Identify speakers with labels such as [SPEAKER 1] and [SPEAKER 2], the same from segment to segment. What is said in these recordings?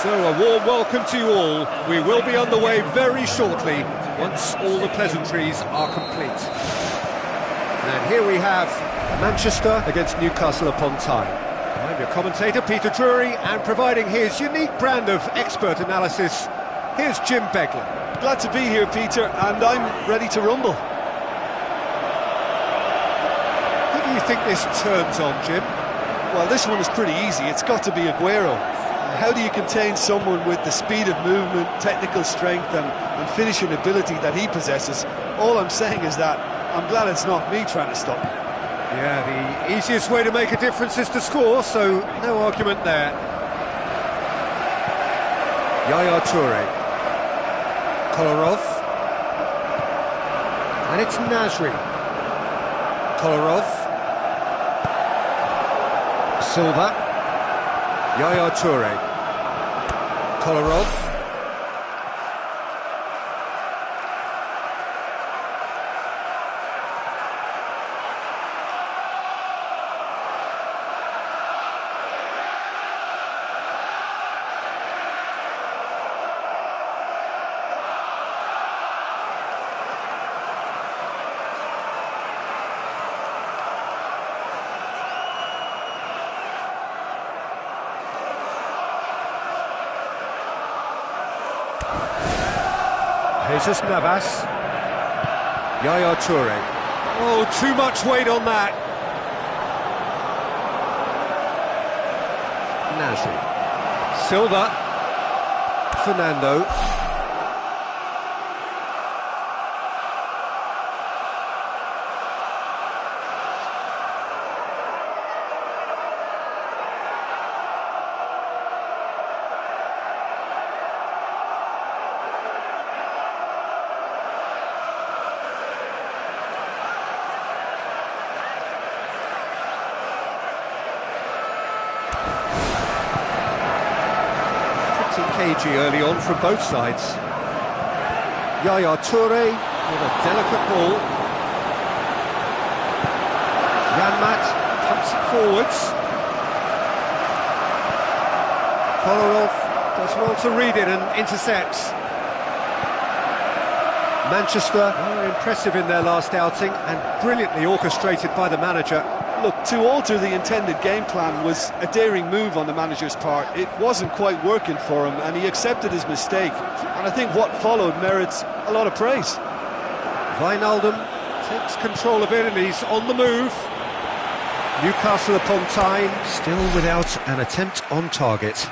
[SPEAKER 1] So a warm welcome to you all. We will be underway very shortly, once all the pleasantries are complete. And here we have Manchester against Newcastle upon Tyne. I'm your commentator, Peter Drury, and providing his unique brand of expert analysis, here's Jim Beglin.
[SPEAKER 2] Glad to be here, Peter, and I'm ready to rumble.
[SPEAKER 1] Who do you think this turns on, Jim?
[SPEAKER 2] Well, this one is pretty easy. It's got to be Aguero. How do you contain someone with the speed of movement, technical strength and finishing ability that he possesses? All I'm saying is that I'm glad it's not me trying to stop him.
[SPEAKER 1] Yeah, the easiest way to make a difference is to score, so no argument there. Yaya Toure. Kolarov. And it's Nasri. Kolarov. Silva. Yaya Toure. Kolarov. Jesus Navas. Yaya Toure. Oh, too much weight on that. Nasri. Silva. Fernando. Cagey early on from both sides. Yaya Toure with a delicate ball. Janmat pumps it forwards. Kolarov does well to read it and intercepts. Manchester are impressive in their last outing and brilliantly orchestrated by the manager.
[SPEAKER 2] Look, to alter the intended game plan was a daring move on the manager's part. It wasn't quite working for him, and he accepted his mistake. And I think what followed merits a lot of praise.
[SPEAKER 1] Wijnaldum takes control of it, and he's on the move. Newcastle upon Tyne, still without an attempt on target.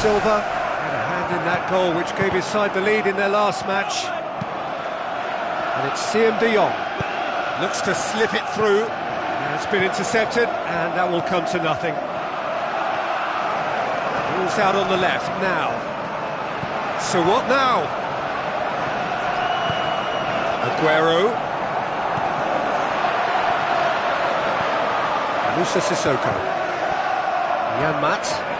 [SPEAKER 1] Silva had a hand in that goal which gave his side the lead in their last match. And it's Siem de Jong. Looks to slip it through. It's been intercepted and that will come to nothing. Ball's out on the left now. So what now? Aguero. Musa Sissoko. Janmat.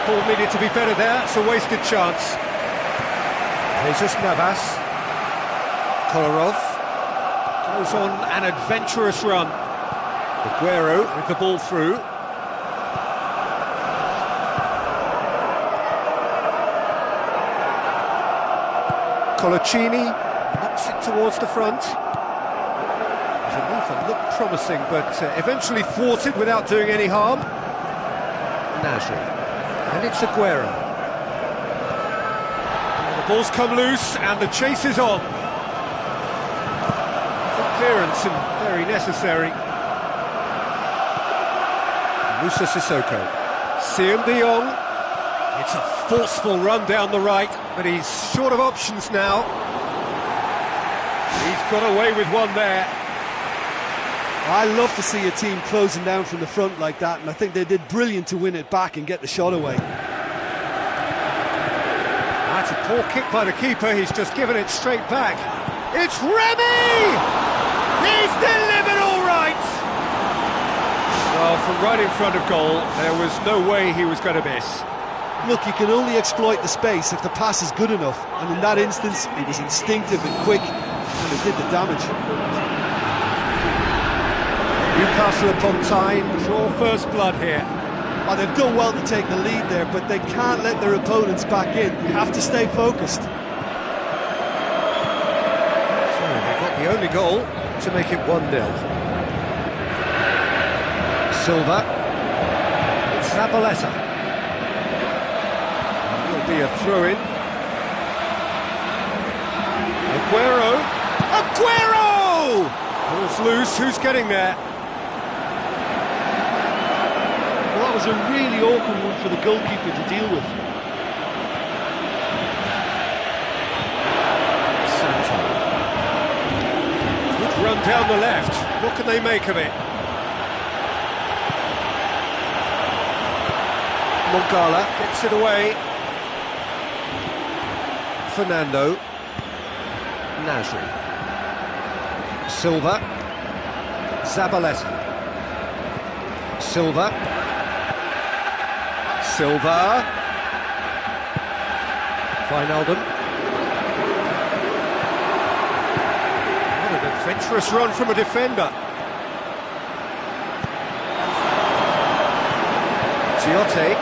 [SPEAKER 1] The ball needed to be better there, it's a wasted chance. Jesus Navas. Kolarov goes on an adventurous run. Aguero with the ball through. Colaccini knocks it towards the front. Genova looked promising, but eventually thwarted without doing any harm. Nasri, and it's Aguero. And the ball's come loose, and the chase is on. Good clearance and very necessary. Moussa Sissoko. Siem de Jong. It's a forceful run down the right, but he's short of options now. He's got away with one there.
[SPEAKER 2] I love to see a team closing down from the front like that, and I think they did brilliant to win it back and get the shot away.
[SPEAKER 1] That's a poor kick by the keeper, he's just given it straight back. It's Remy! He's delivered all right! Well, from right in front of goal, there was no way he was going to miss.
[SPEAKER 2] Look, you can only exploit the space if the pass is good enough, and in that instance, it was instinctive and quick, and it did the damage.
[SPEAKER 1] Newcastle upon time, draw first blood here.
[SPEAKER 2] Oh, they've done well to take the lead there, but they can't let their opponents back in. They have to stay focused.
[SPEAKER 1] So they got the only goal to make it 1-0. Silva. It's Zabaleta. Will be a throw-in. Aguero. Aguero! Ball's loose. Who's getting there?
[SPEAKER 2] Well, that was a really awkward one for the goalkeeper to deal with.
[SPEAKER 1] Santo. Good run down the left. What can they make of it? Mongala gets it away. Fernando. Nasri. Silva. Zabaleta. Silva. Silva. Wijnaldum. What an adventurous run from a defender. Tiote.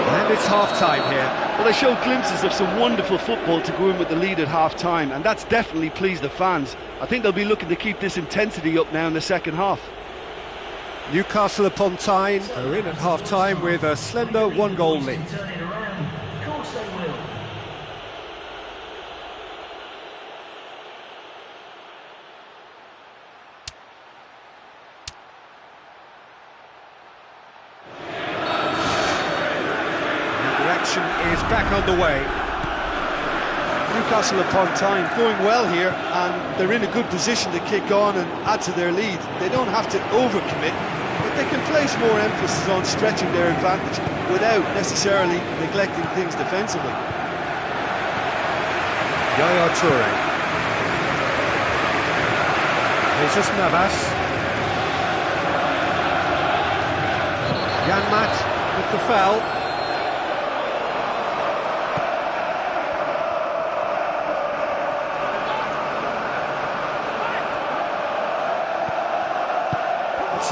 [SPEAKER 1] And it's half-time here.
[SPEAKER 2] Well, they showed glimpses of some wonderful football to go in with the lead at half-time, and that's definitely pleased the fans. I think they'll be looking to keep this intensity up now in the second half.
[SPEAKER 1] Newcastle upon time, they're in at half-time with a slender one-goal lead. Is back on the way.
[SPEAKER 2] Newcastle upon time, going well here, and they're in a good position to kick on and add to their lead. They don't have to overcommit, but they can place more emphasis on stretching their advantage without necessarily neglecting things defensively.
[SPEAKER 1] Yaya Toure. Jesus Navas. Janmaat with the foul.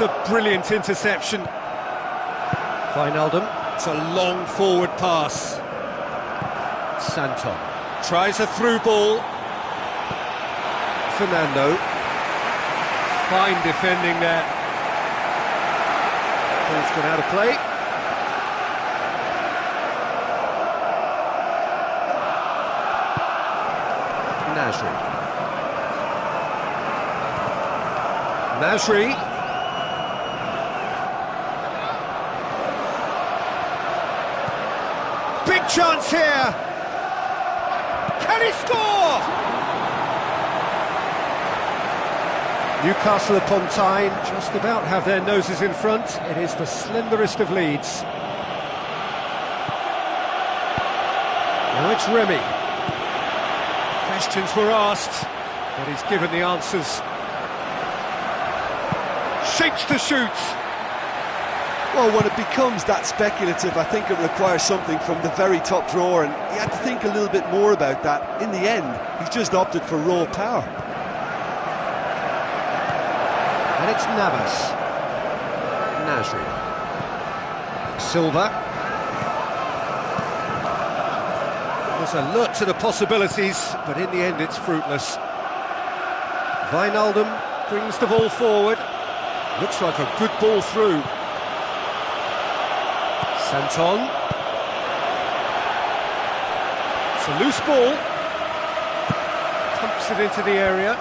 [SPEAKER 1] It's a brilliant interception. Wijnaldum. It's a long forward pass. Santon tries a through ball. Fernando. Fine defending there. Ball's gone out of play. Nasri. Big chance here. Can he score? Newcastle upon time, just about have their noses in front. It is the slenderest of leads. Now it's Remy. Questions were asked, but he's given the answers. Shapes to shoot.
[SPEAKER 2] Well, when it becomes that speculative, I think it requires something from the very top drawer, and he had to think a little bit more about that. In the end, he's just opted for raw power.
[SPEAKER 1] And it's Navas. Nasri. Silva. was alert to the possibilities, but in the end it's fruitless. Wijnaldum brings the ball forward. Looks like a good ball through. Santon. It's a loose ball. Pumps it into the area.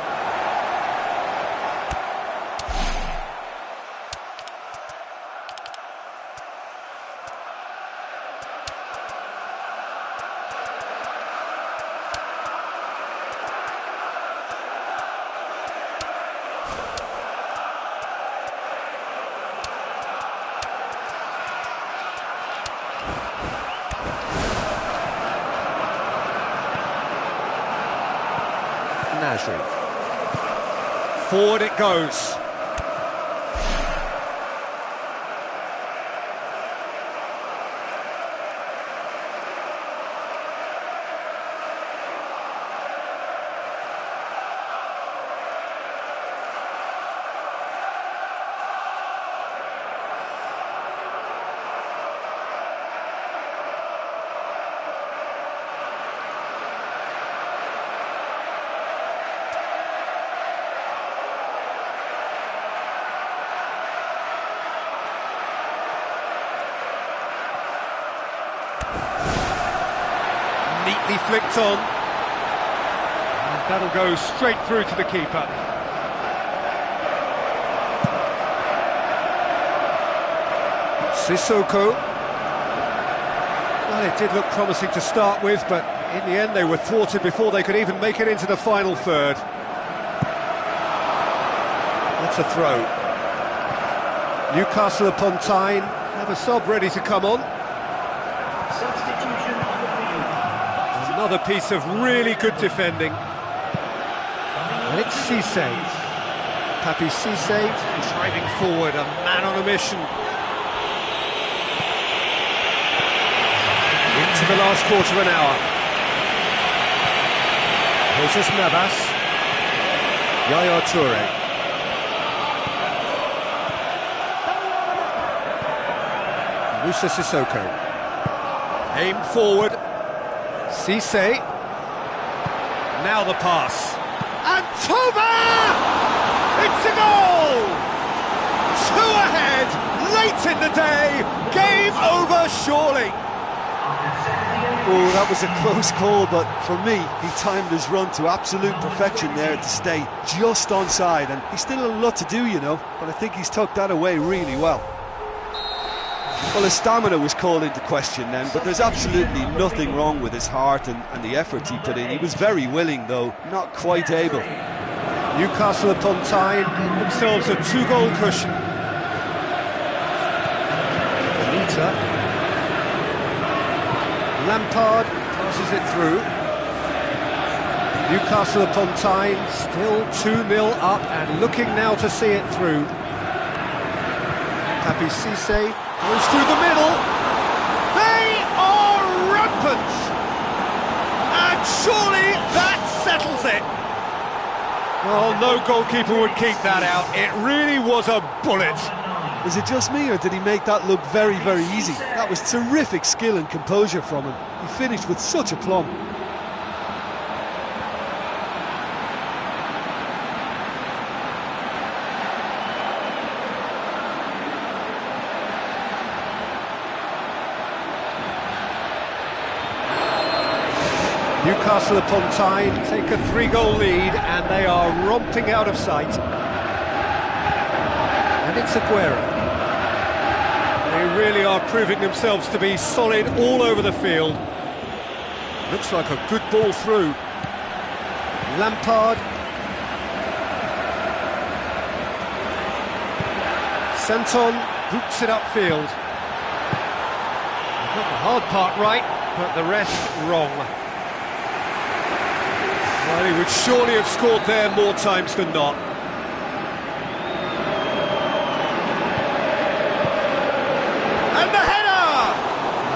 [SPEAKER 1] Nasri. Forward it goes. Neatly flicked on, and that'll go straight through to the keeper. Sissoko. Well, it did look promising to start with, but in the end they were thwarted before they could even make it into the final third. That's a throw. Newcastle upon Tyne have a sub ready to come on. Another piece of really good defending. And it's Cisse. Papi Cisse driving forward, a man on a mission. Into the last quarter of an hour. Jesus Navas. Yaya Toure. Moussa Sissoko. Aim forward. Cisse. Now the pass. And Tova! It's a goal! 2 ahead, late in the day, game over surely.
[SPEAKER 2] Oh, that was a close call, but for me, he timed his run to absolute perfection there to stay just onside, and he's still a lot to do, you know, but I think he's tucked that away really well. Well, his stamina was called into question then, but there's absolutely nothing wrong with his heart and the effort he put in. He was very willing, though, not quite able.
[SPEAKER 1] Newcastle upon Tyne themselves a 2-goal cushion. Anita. Lampard passes it through. Newcastle upon Tyne still 2-0 up and looking now to see it through. Papi Cisse goes through the middle. They are rampant! And surely that settles it. Well, no goalkeeper would keep that out. It really was a bullet.
[SPEAKER 2] Was it just me, or did he make that look very, very easy? That was terrific skill and composure from him. He finished with such aplomb.
[SPEAKER 1] Newcastle upon Tyne take a 3-goal lead and they are romping out of sight. And it's Aguero. They really are proving themselves to be solid all over the field. Looks like a good ball through. Lampard. Santon boots it upfield. Got the hard part right, but the rest wrong. Well, he would surely have scored there more times than not. And the header!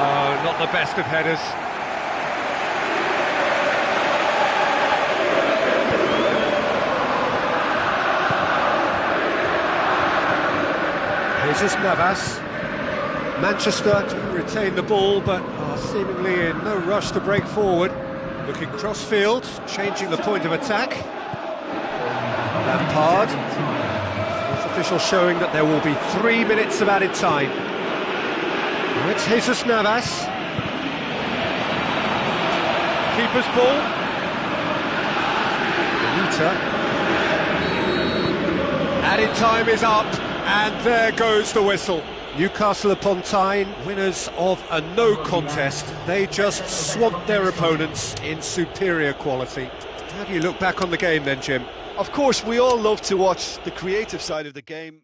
[SPEAKER 1] Oh, not the best of headers. Jesus Navas. Manchester to retain the ball, but seemingly in no rush to break forward. Looking cross-field, changing the point of attack. Lampard. Fourth official showing that there will be 3 minutes of added time. Now it's Jesus Navas. Keeper's ball. Anita. Added time is up, and there goes the whistle. Newcastle upon Tyne, winners of a no contest. They just swamped their opponents in superior quality. How do you look back on the game then, Jim?
[SPEAKER 2] Of course, we all love to watch the creative side of the game.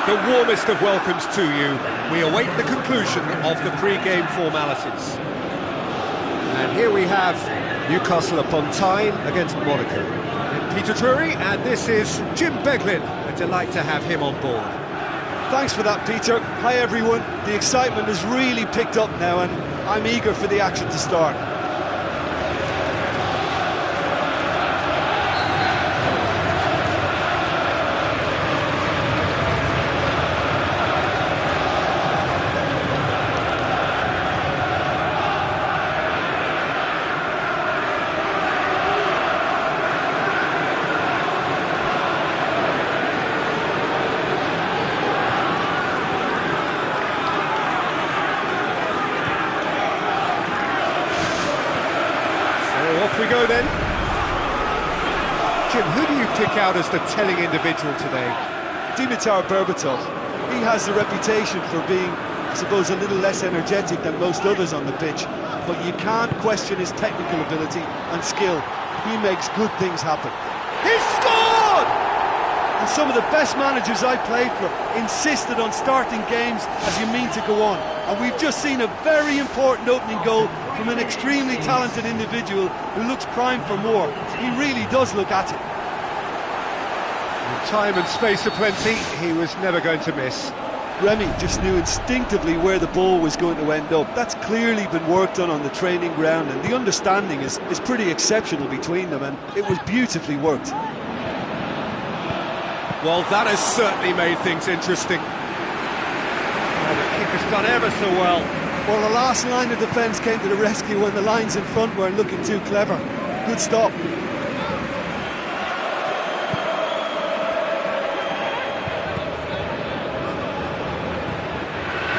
[SPEAKER 1] the warmest of welcomes to you. We await the conclusion of the pre-game formalities. And here we have Newcastle upon Tyne against Monaco. I'm Peter Drury, and this is Jim Beglin. A delight to have him on board.
[SPEAKER 2] Thanks for that, Peter. Hi everyone. The excitement has really picked up now, and I'm eager for the action to start.
[SPEAKER 1] Off we go then. Jim, who do you pick out as the telling individual today?
[SPEAKER 2] Dimitar Berbatov. He has the reputation for being, I suppose, a little less energetic than most others on the pitch, but you can't question his technical ability and skill. He makes good things happen.
[SPEAKER 1] He scored!
[SPEAKER 2] And some of the best managers I played for insisted on starting games as you mean to go on. And we've just seen a very important opening goal from an extremely talented individual who looks primed for more. He really does look at it.
[SPEAKER 1] With time and space aplenty, he was never going to miss.
[SPEAKER 2] Remy just knew instinctively where the ball was going to end up. That's clearly been worked on the training ground, and the understanding is pretty exceptional between them, and it was beautifully worked.
[SPEAKER 1] Well, that has certainly made things interesting. Oh, the keeper's done ever so well.
[SPEAKER 2] Well, the last line of defence came to the rescue when the lines in front weren't looking too clever. Good stop.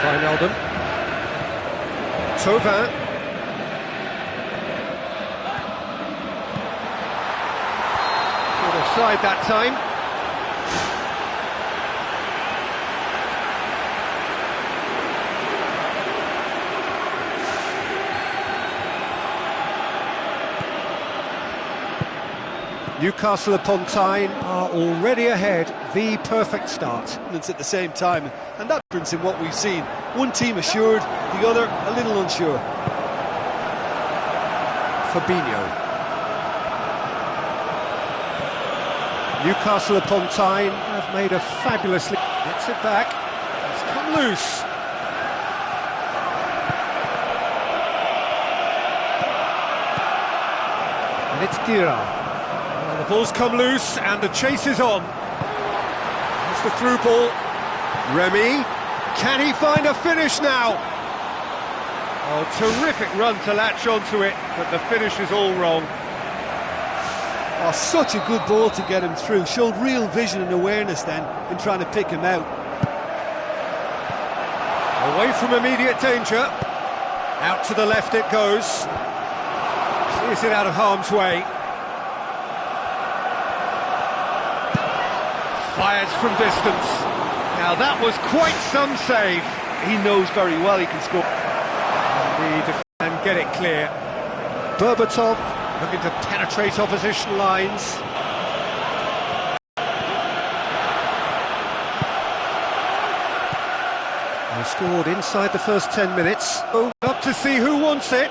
[SPEAKER 1] Wijnaldum. Tauvin. Good offside that time. Newcastle upon Tyne are already ahead, the perfect start.
[SPEAKER 2] It's at the same time, and that difference in what we've seen. One team assured, the other a little unsure.
[SPEAKER 1] Fabinho. Newcastle upon Tyne have made a fabulous... Gets it back, it's come loose. And it's Dira. The ball's come loose and the chase is on. It's the through ball. Remy, can he find a finish now? Oh, terrific run to latch onto it, but the finish is all wrong.
[SPEAKER 2] Oh, such a good ball to get him through. Showed real vision and awareness then in trying to pick him out.
[SPEAKER 1] Away from immediate danger. Out to the left it goes. Clears it out of harm's way. Fires from distance. Now that was quite some save.
[SPEAKER 2] He knows very well he can score.
[SPEAKER 1] And get it clear. Berbatov looking to penetrate opposition lines. They scored inside the first 10 minutes. Oh, up to see who wants it.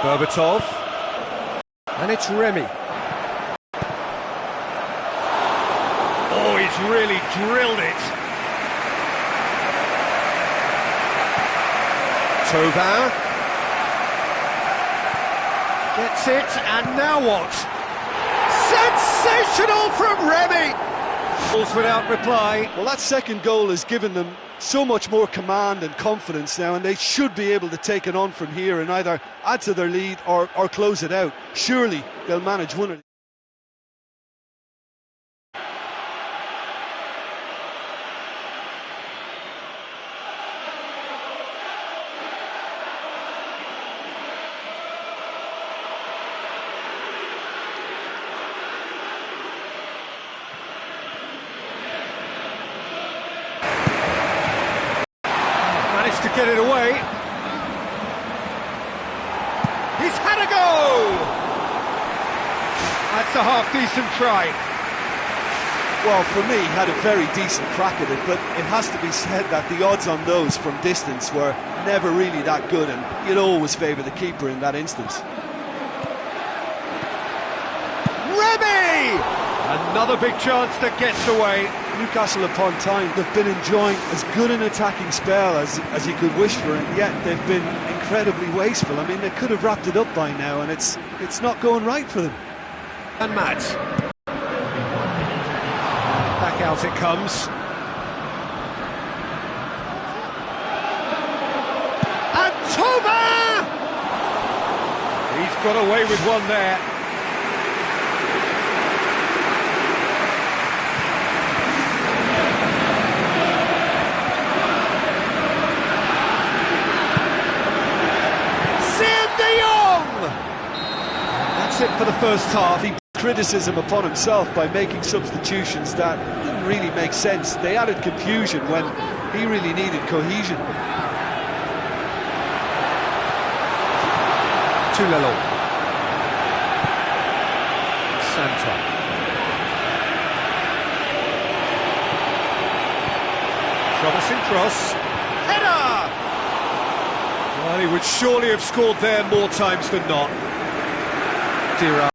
[SPEAKER 1] Berbatov. And it's Remy. Oh, he's really drilled it. Tauvin. Gets it, and now what? Sensational from Remy! Balls without reply.
[SPEAKER 2] Well, that second goal has given them so much more command and confidence now, and they should be able to take it on from here and either add to their lead or close it out. Surely they'll manage one of
[SPEAKER 1] to get it away. He's had a go! That's a half-decent try.
[SPEAKER 2] Well, for me, he had a very decent crack at it, but it has to be said that the odds on those from distance were never really that good, and you'd always favour the keeper in that instance.
[SPEAKER 1] Remy! Another big chance that gets away.
[SPEAKER 2] Newcastle upon time, they've been enjoying as good an attacking spell as you could wish for, and yet they've been incredibly wasteful. I mean, they could have wrapped it up by now, and it's not going right for them.
[SPEAKER 1] And Matt. Back out it comes. And Tova! He's got away with one there. That's it for the first half.
[SPEAKER 2] He criticism upon himself by making substitutions that didn't really make sense. They added confusion when he really needed cohesion.
[SPEAKER 1] Tulelo. Santa. Promising cross. Header! Well, he would surely have scored there more times than not. Dear